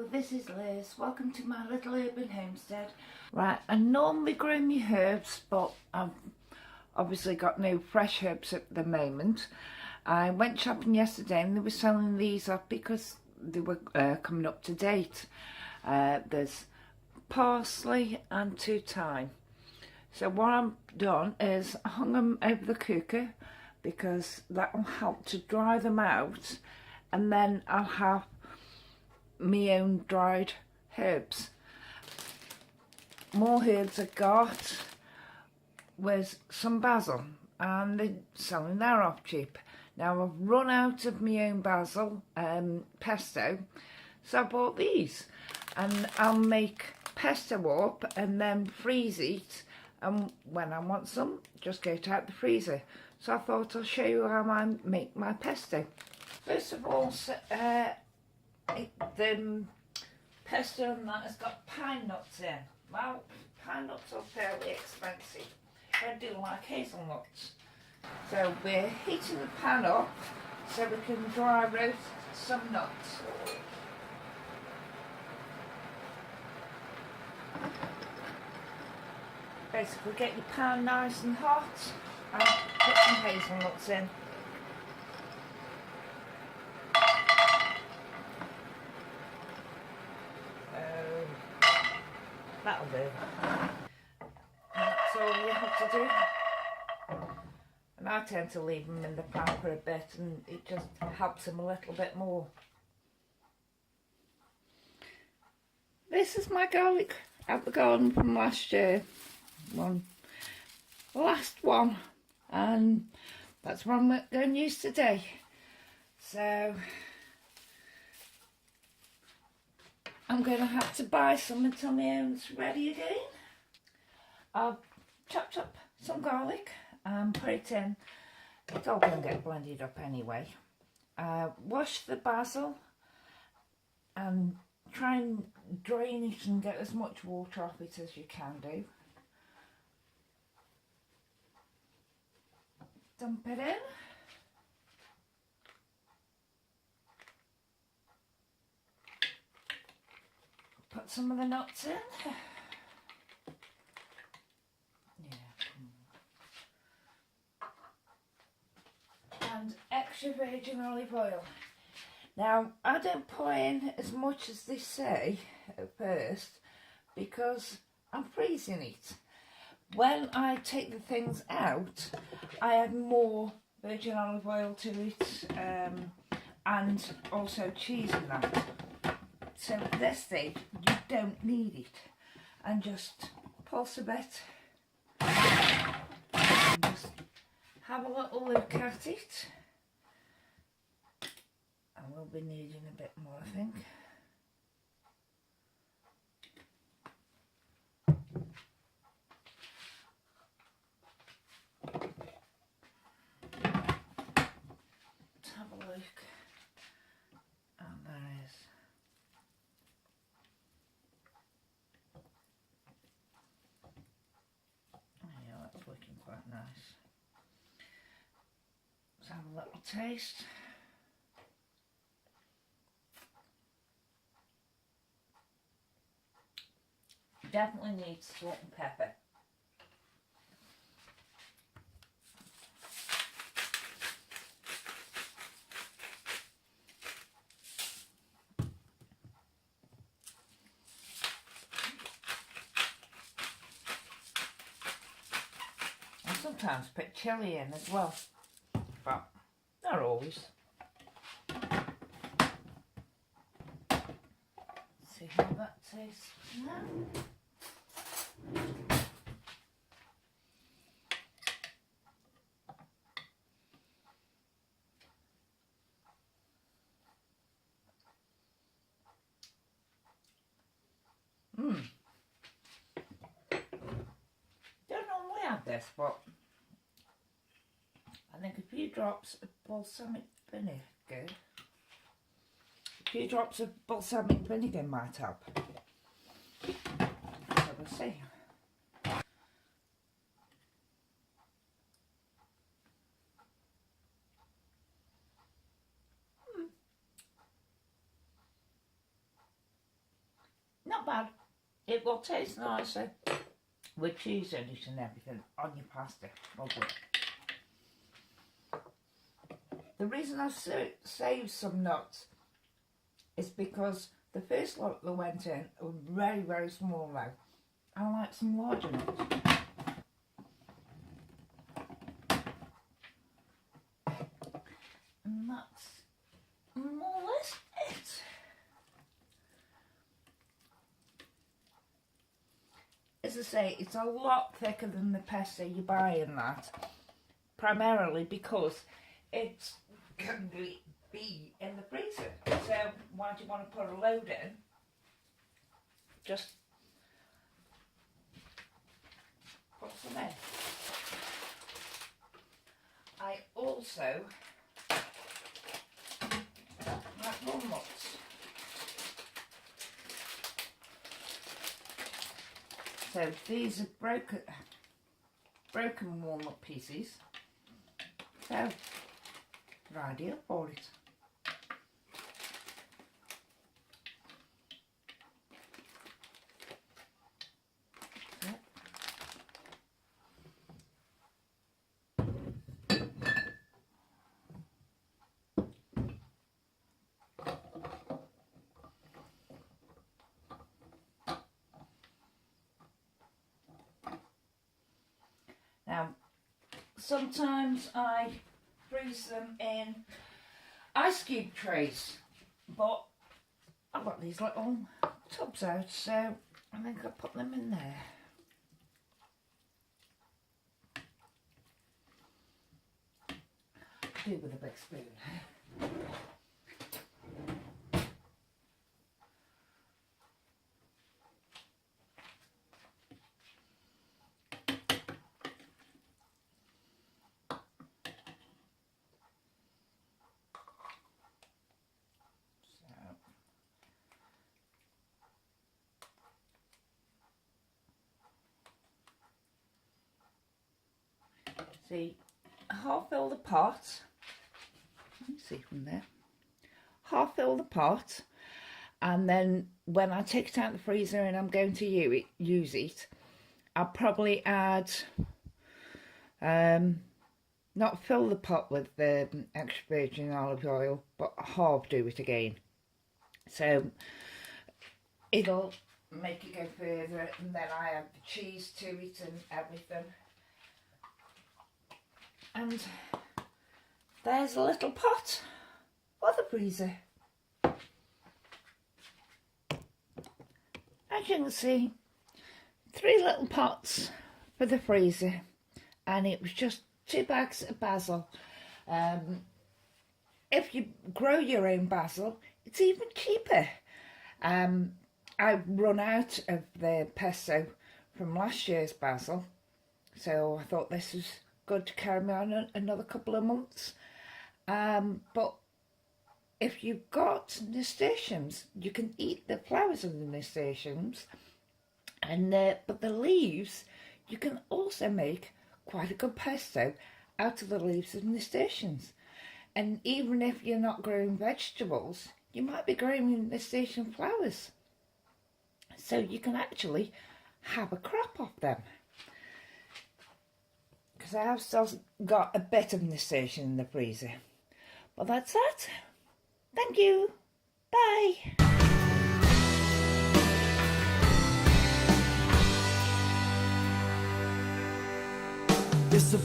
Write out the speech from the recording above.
Hello, this is Liz. Welcome to my little urban homestead. Right, I normally grow my herbs, but I've obviously got no fresh herbs at the moment. I went shopping yesterday and they were selling these up because they were coming up to date. There's parsley and thyme. So what I've done is hung them over the cooker because that will help to dry them out, and then I'll have my own dried herbs. More herbs I got was some basil, and they're selling that off cheap. Now I've run out of my own basil pesto, so I bought these, and I'll make pesto up and then freeze it, and when I want some just get out the freezer. So I thought I'll show you how I make my pesto. First of all, the pesto and that has got pine nuts in. Well, pine nuts are fairly expensive. I do like hazelnuts. So we're heating the pan up so we can dry roast some nuts. Basically get your pan nice and hot and put some hazelnuts in. That'll do. And that's all you have to do. And I tend to leave them in the pan for a bit, and it just helps them a little bit more. This is my garlic out the garden from last year. Last one. And that's what I'm going to use today. So I'm going to have to buy some until my own's ready again. I've chopped up some garlic and put it in. It's all going to get blended up anyway. Wash the basil and try and drain it and get as much water off it as you can do. Dump it in. Put some of the nuts in. And extra virgin olive oil. Now, I don't put in as much as they say at first because I'm freezing it. When I take the things out, I add more virgin olive oil to it, and also cheese in that. So at this stage, you don't need it. And just pulse a bit. And just have a little look at it. And we'll be needing a bit more, I think. Let's have a look. And there is. Yeah, that's looking quite nice. Let's have a little taste. Definitely needs salt and pepper. And sometimes put chilli in as well, but not always. See how that tastes now. Don't normally add this, but I think a few drops of balsamic vinegar might help. So we'll see. not bad. It will taste nicer with cheese in it and everything on your pasta. Lovely. The reason I saved some nuts is because the first lot that went in were very, very small now. I like some larger nuts. And that's more or less it. As I say, it's a lot thicker than the pesto you buy in that, primarily because it's going to be in the freezer. So why do you want to put a load in? Just put some in. I also like walnuts. So these are broken walnut pieces. So they're ideal for it. Now, sometimes I freeze them in ice cube trays, but I've got these little tubs out, so I think I'll put them in there. Do with a big spoon. See, half fill the pot. Let me see from there. Half fill the pot, and then when I take it out of the freezer and I'm going to use it, I'll probably add, not fill the pot with the extra virgin olive oil, but half do it again. So it'll make it go further, and then I add the cheese to it and everything. And there's a little pot for the freezer. As you can see, 3 little pots for the freezer, and it was just 2 bags of basil. If you grow your own basil, it's even cheaper. I've run out of the pesto from last year's basil, so I thought this was good to carry me on another couple of months. But if you've got nasturtiums, you can eat the flowers of the nasturtiums, and but the leaves, you can also make quite a good pesto out of the leaves of nasturtiums. And even if you're not growing vegetables, you might be growing nasturtium flowers, so you can actually have a crop of them. Because I have still got a bit of nasturtium in the freezer. But that's that. Thank you. Bye. It's a